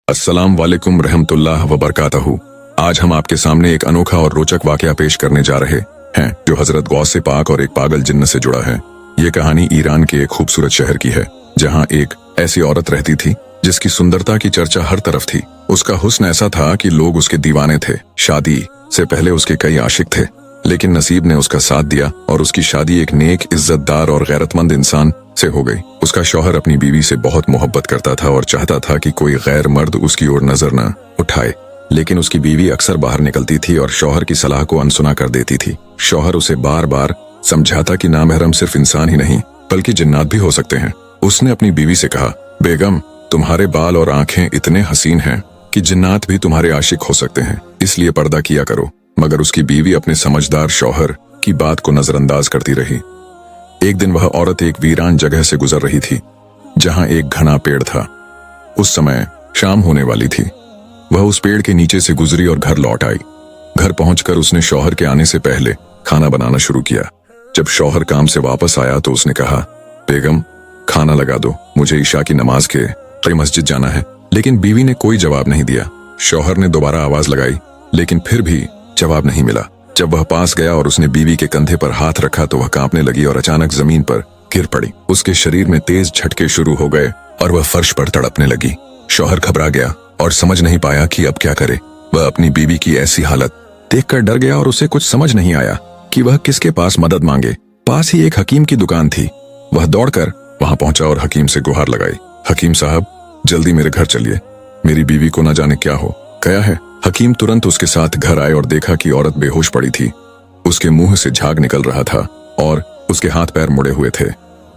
अस्सलाम वालेकुम रहमतुल्लाह व बरकातहू। आज हम आपके सामने एक अनोखा और रोचक वाकया पेश करने जा रहे हैं जो हजरत गौसे पाक और एक पागल जिन्न से जुड़ा है। ये कहानी ईरान के एक खूबसूरत शहर की है जहाँ एक ऐसी औरत रहती थी जिसकी सुंदरता की चर्चा हर तरफ थी। उसका हुस्न ऐसा था कि लोग उसके दीवाने थे। शादी से पहले उसके कई आशिक थे, लेकिन नसीब ने उसका साथ दिया और उसकी शादी एक नेक, इज्जतदार और गैरतमंद इंसान से हो गई। उसका शौहर अपनी बीवी से बहुत मोहब्बत करता था और चाहता था कि कोई गैर मर्द उसकी ओर नजर न उठाए, लेकिन उसकी बीवी अक्सर बाहर निकलती थी और शौहर की सलाह को अनसुना कर देती थी। शौहर उसे बार बार समझाता कि नामहरम सिर्फ इंसान ही नहीं बल्कि जिन्नात भी हो सकते हैं। उसने अपनी बीवी से कहा, बेगम, तुम्हारे बाल और आंखें इतने हसीन हैं कि जिन्नात भी तुम्हारे आशिक हो सकते हैं, इसलिए पर्दा किया करो। मगर उसकी बीवी अपने समझदार शौहर की बात को नजरअंदाज करती रही। एक दिन वह औरत एक वीरान जगह से गुजर रही थी जहां एक घना पेड़ था। उस समय शाम होने वाली थी। वह उस पेड़ के नीचे से गुजरी और घर लौट आई। घर पहुंचकर उसने शौहर के आने से पहले खाना बनाना शुरू किया। जब शौहर काम से वापस आया तो उसने कहा, बेगम, खाना लगा दो, मुझे ईशा की नमाज के मस्जिद जाना है। लेकिन बीवी ने कोई जवाब नहीं दिया। शौहर ने दोबारा आवाज लगाई, लेकिन फिर भी जवाब नहीं मिला। जब वह पास गया और उसने बीवी के कंधे पर हाथ रखा तो वह कांपने लगी और अचानक जमीन पर गिर पड़ी। उसके शरीर में तेज झटके शुरू हो गए और वह फर्श पर तड़पने लगी। शौहर घबरा गया और समझ नहीं पाया कि अब क्या करे। वह अपनी बीवी की ऐसी हालत देखकर डर गया और उसे कुछ समझ नहीं आया कि वह किसके पास मदद मांगे। पास ही एक हकीम की दुकान थी। वह दौड़कर वहां पहुंचा और हकीम से गुहार लगाई, हकीम साहब, जल्दी मेरे घर चलिए, मेरी बीवी को न जाने क्या हो गया है। हकीम तुरंत उसके साथ घर आए और देखा कि औरत बेहोश पड़ी थी। उसके मुंह से झाग निकल रहा था और उसके हाथ पैर मुड़े हुए थे।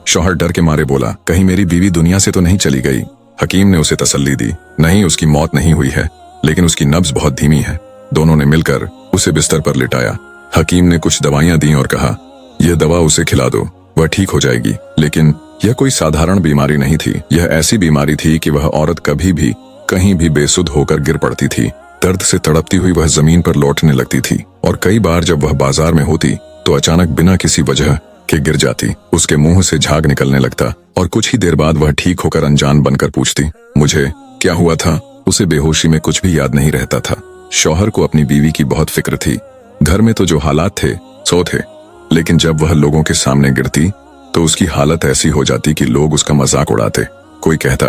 शौहर डर के मारे बोला, कहीं मेरी बीवी दुनिया से तो नहीं चली गई। हकीम ने उसे तसल्ली दी, नहीं, उसकी मौत नहीं हुई है, लेकिन उसकी नब्ज बहुत धीमी है। दोनों ने मिलकर उसे बिस्तर पर लिटाया। हकीम ने कुछ दवाइयां दी और कहा, यह दवा उसे खिला दो, वह ठीक हो जाएगी। लेकिन यह कोई साधारण बीमारी नहीं थी। यह ऐसी बीमारी थी कि वह औरत कभी भी कहीं भी बेसुध होकर गिर पड़ती थी। दर्द से तड़पती हुई वह जमीन पर लौटने लगती थी और कई बार जब वह बाजार में होती तो अचानक बिना किसी वजह के गिर जाती। उसके मुंह से झाग निकलने लगता और कुछ ही देर बाद वह ठीक होकर अनजान बनकर पूछती, मुझे क्या हुआ था। उसे बेहोशी में कुछ भी याद नहीं रहता था। शौहर को अपनी बीवी की बहुत फिक्र थी। घर में तो जो हालात थे सो थे, लेकिन जब वह लोगों के सामने गिरती तो उसकी हालत ऐसी हो जाती कि लोग उसका मजाक उड़ाते। कोई कहता,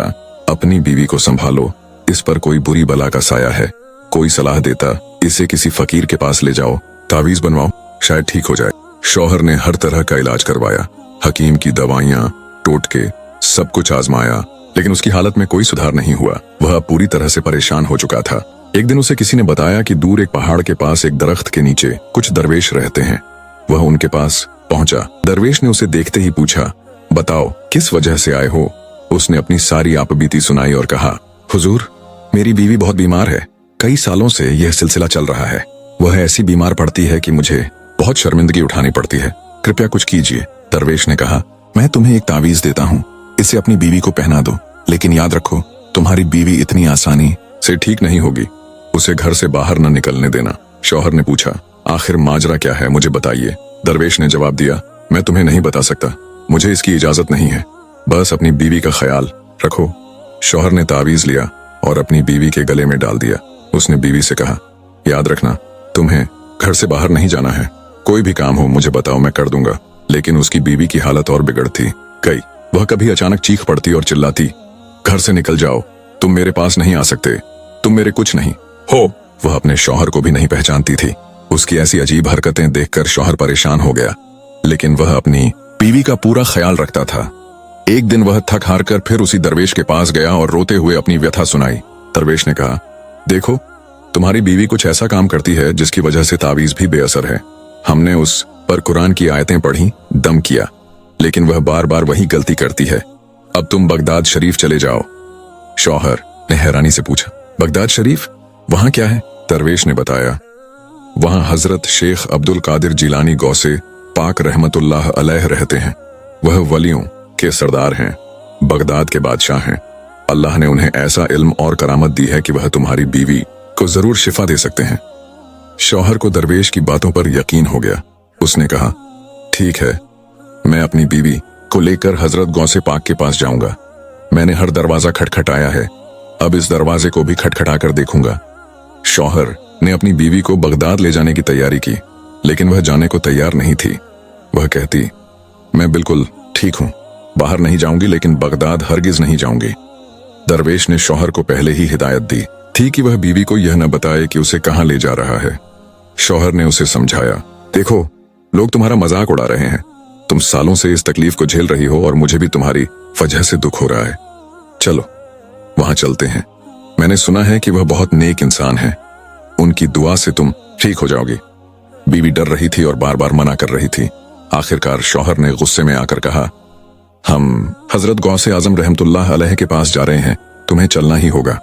अपनी बीवी को संभालो, इस पर कोई बुरी बला का साया है। कोई सलाह देता, इसे किसी फकीर के पास ले जाओ, तावीज बनवाओ, शायद ठीक हो जाए। शौहर ने हर तरह का इलाज करवाया, हकीम की दवाइयां, टोटके, सब कुछ आजमाया, लेकिन उसकी हालत में कोई सुधार नहीं हुआ। वह पूरी तरह से परेशान हो चुका था। एक दिन उसे किसी ने बताया कि दूर एक पहाड़ के पास एक दरख्त के नीचे कुछ दरवेश रहते हैं। वह उनके पास पहुंचा। दरवेश ने उसे देखते ही पूछा, बताओ किस वजह से आए हो। उसने अपनी सारी आपबीती सुनाई और कहा, हुजूर, मेरी बीवी बहुत बीमार है। कई सालों से यह सिलसिला चल रहा है। वह ऐसी बीमार पड़ती है कि मुझे बहुत शर्मिंदगी उठानी पड़ती है, कृपया कुछ कीजिए। दरवेश ने कहा, मैं तुम्हें एक तावीज देता हूँ, इसे अपनी बीवी को पहना दो, लेकिन याद रखो, तुम्हारी बीवी इतनी आसानी से ठीक नहीं होगी। उसे घर से बाहर न निकलने देना। शौहर ने पूछा, आखिर माजरा क्या है, मुझे बताइए। दरवेश ने जवाब दिया, मैं तुम्हें नहीं बता सकता, मुझे इसकी इजाजत नहीं है, बस अपनी बीवी का ख्याल रखो। शौहर ने तावीज लिया और अपनी बीवी के गले में डाल दिया। उसने बीवी से कहा, याद रखना, तुम्हें घर से बाहर नहीं जाना है, कोई भी काम हो मुझे बताओ, मैं कर दूंगा। लेकिन उसकी बीवी की हालत और बिगड़ती गई। वह कभी अचानक चीख पड़ती और चिल्लाती, घर से निकल जाओ, तुम मेरे पास नहीं आ सकते, तुम मेरे कुछ नहीं हो। वह अपने शौहर को भी नहीं पहचानती थी। उसकी ऐसी अजीब हरकतें देखकर शौहर परेशान हो गया, लेकिन वह अपनी बीवी का पूरा ख्याल रखता था। एक दिन वह थक हार कर फिर उसी दरवेश के पास गया और रोते हुए अपनी व्यथा सुनाई। दरवेश ने कहा, देखो, तुम्हारी बीवी कुछ ऐसा काम करती है जिसकी वजह से तावीज भी बेअसर है। हमने उस पर कुरान की आयतें पढ़ी, दम किया, लेकिन वह बार बार वही गलती करती है। अब तुम बगदाद शरीफ चले जाओ। शौहर ने हैरानी से पूछा, बगदाद शरीफ, वहां क्या है? दरवेश ने बताया, वहां हजरत शेख अब्दुल कादिर जिलानी गौसे पाक रहमतुल्लाह अलैह रहते हैं। वह वलियों के सरदार हैं, बगदाद के बादशाह हैं। अल्लाह ने उन्हें ऐसा इल्म और करामत दी है कि वह तुम्हारी बीवी को जरूर शिफा दे सकते हैं। शौहर को दरवेश की बातों पर यकीन हो गया। उसने कहा, ठीक है, मैं अपनी बीवी को लेकर हजरत गौसे पाक के पास जाऊंगा। मैंने हर दरवाजा खटखटाया है, अब इस दरवाजे को भी खटखटा कर देखूंगा। शौहर ने अपनी बीवी को बगदाद ले जाने की तैयारी की, लेकिन वह जाने को तैयार नहीं थी। वह कहती, मैं बिल्कुल ठीक हूं, बाहर नहीं जाऊंगी, लेकिन बगदाद हरगिज नहीं जाऊंगी। दरवेश ने शौहर को पहले ही हिदायत दी थी कि वह बीवी को यह न बताए कि उसे कहां ले जा रहा है। शौहर ने उसे समझाया, देखो, लोग तुम्हारा मजाक उड़ा रहे हैं, तुम सालों से इस तकलीफ को झेल रही हो और मुझे भी तुम्हारी वजह से दुख हो रहा है। चलो वहां चलते हैं, मैंने सुना है कि वह बहुत नेक इंसान है, उनकी दुआ से तुम ठीक हो जाओगी। बीवी डर रही थी और बार बार मना कर रही थी। आखिरकार शौहर ने गुस्से में आकर कहा, हम हजरत गौसे आजम रहमतुल्लाह अलैह के पास जा रहे हैं, तुम्हें चलना ही होगा।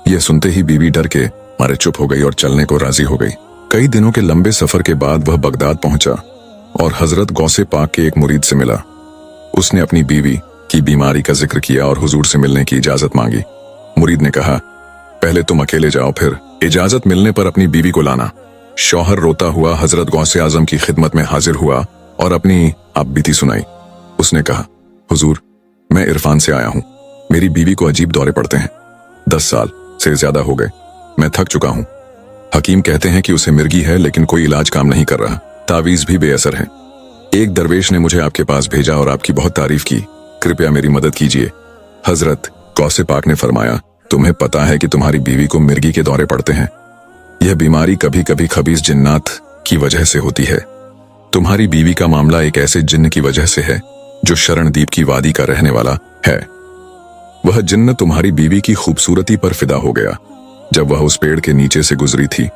यह सुनते ही बीवी डर के मारे चुप हो गई और चलने को राजी हो गई। कई दिनों के लंबे सफर के बाद वह बगदाद पहुंचा और हजरत गौसे पाक के एक मुरीद से मिला। उसने अपनी बीवी की बीमारी का जिक्र किया और हुजूर से मिलने की इजाजत मांगी। मुरीद ने कहा, पहले तुम अकेले जाओ, फिर इजाजत मिलने पर अपनी बीवी को लाना। शौहर रोता हुआ हजरत गौसे आजम की खिदमत में हाजिर हुआ और अपनी आपबीती सुनाई। उसने कहा, हुजूर, मैं इरफान से आया हूं, मेरी बीवी को अजीब दौरे पड़ते हैं, 10 साल से ज्यादा हो गए, मैं थक चुका हूं। हकीम कहते हैं कि उसे मिर्गी है, लेकिन कोई इलाज काम नहीं कर रहा, तावीज भी बेअसर है। एक दरवेश ने मुझे आपके पास भेजा और आपकी बहुत तारीफ की, कृपया मेरी मदद कीजिए। हजरत गौसे पाक ने फरमाया, तुम्हें पता है कि तुम्हारी बीवी को मिर्गी के दौरे पड़ते हैं? यह बीमारी कभी कभी खबीस जिन्नात की वजह से होती है। तुम्हारी बीवी का मामला एक ऐसे जिन्न की वजह से है जो शरणदीप की वादी का रहने वाला है। वह जिन्न तुम्हारी बीवी की खूबसूरती पर फिदा हो गया जब वह उस पेड़ के नीचे से गुजरी थी।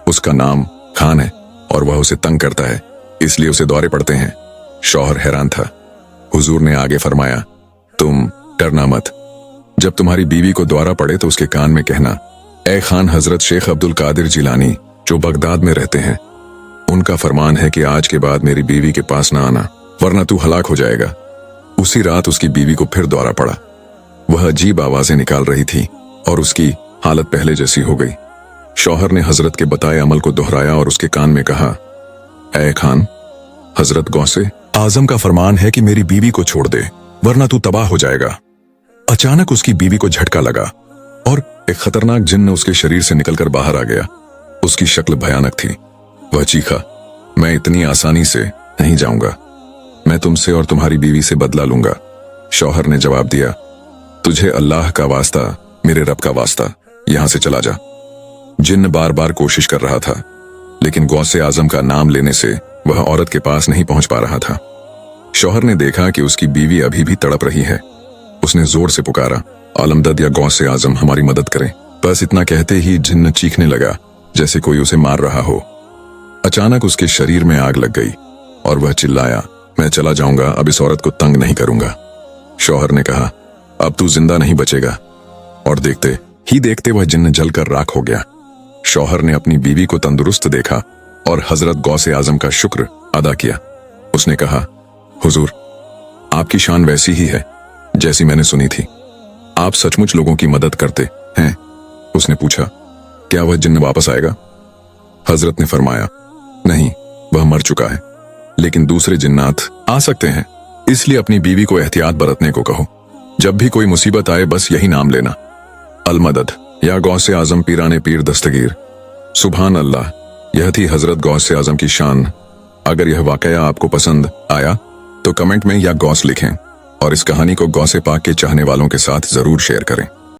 उसका नाम खान है और वह उसे तंग करता है, इसलिए उसे दौरे पड़ते हैं। शौहर हैरान था। हुजूर ने आगे फरमाया, तुम डरना मत, जब तुम्हारी बीवी को दौरा पड़े तो उसके कान में कहना, ए खान, हजरत शेख अब्दुल कादिर जिलानी जो बगदाद में रहते हैं, उनका फरमान है कि आज के बाद मेरी बीवी के पास ना आना, वरना तू हलाक हो जाएगा। उसी रात उसकी बीवी को फिर दौरा पड़ा। वह अजीब आवाजें निकाल रही थी और उसकी हालत पहले जैसी हो गई। शौहर ने हजरत के बताए अमल को दोहराया और उसके कान में कहा, ऐ खान, हजरत गौसे आजम का फरमान है कि मेरी बीवी को छोड़ दे, वरना तू तबाह हो जाएगा। अचानक उसकी बीवी को झटका लगा और एक खतरनाक जिन्न उसके शरीर से निकलकर बाहर आ गया। उसकी शक्ल भयानक थी। वह चीखा, मैं इतनी आसानी से नहीं जाऊंगा, मैं तुमसे और तुम्हारी बीवी से बदला लूंगा। शौहर ने जवाब दिया, तुझे अल्लाह का वास्ता, मेरे रब का वास्ता, यहां से चला जा। जिन्न बार बार कोशिश कर रहा था, लेकिन गौसे आजम का नाम लेने से वह औरत के पास नहीं पहुंच पा रहा था। शौहर ने देखा कि उसकी बीवी अभी भी तड़प रही है। उसने जोर से पुकारा, आलमदद या गौसे आजम, हमारी मदद करें। बस इतना कहते ही जिन्न चीखने लगा जैसे कोई उसे मार रहा हो। अचानक उसके शरीर में आग लग गई और वह चिल्लाया, मैं चला जाऊंगा, अब इस औरत को तंग नहीं करूंगा। शौहर ने कहा, अब तू जिंदा नहीं बचेगा। और देखते ही देखते वह जिन्न जलकर राख हो गया। शौहर ने अपनी बीवी को तंदुरुस्त देखा और हजरत गौसे आजम का शुक्र अदा किया। उसने कहा, हुजूर, आपकी शान वैसी ही है जैसी मैंने सुनी थी, आप सचमुच लोगों की मदद करते हैं। उसने पूछा, क्या वह जिन्न वापस आएगा? हजरत ने फरमाया, नहीं, वह मर चुका है, लेकिन दूसरे जिन्नात आ सकते हैं, इसलिए अपनी बीवी को एहतियात बरतने को कहो। जब भी कोई मुसीबत आए बस यही नाम लेना, अलमदद या गौसे आजम पीराने पीर दस्तगीर। सुभान अल्लाह। यह थी हजरत गौसे आजम की शान। अगर यह वाकया आपको पसंद आया तो कमेंट में या गौस लिखें और इस कहानी को गौसे पाक के चाहने वालों के साथ जरूर शेयर करें।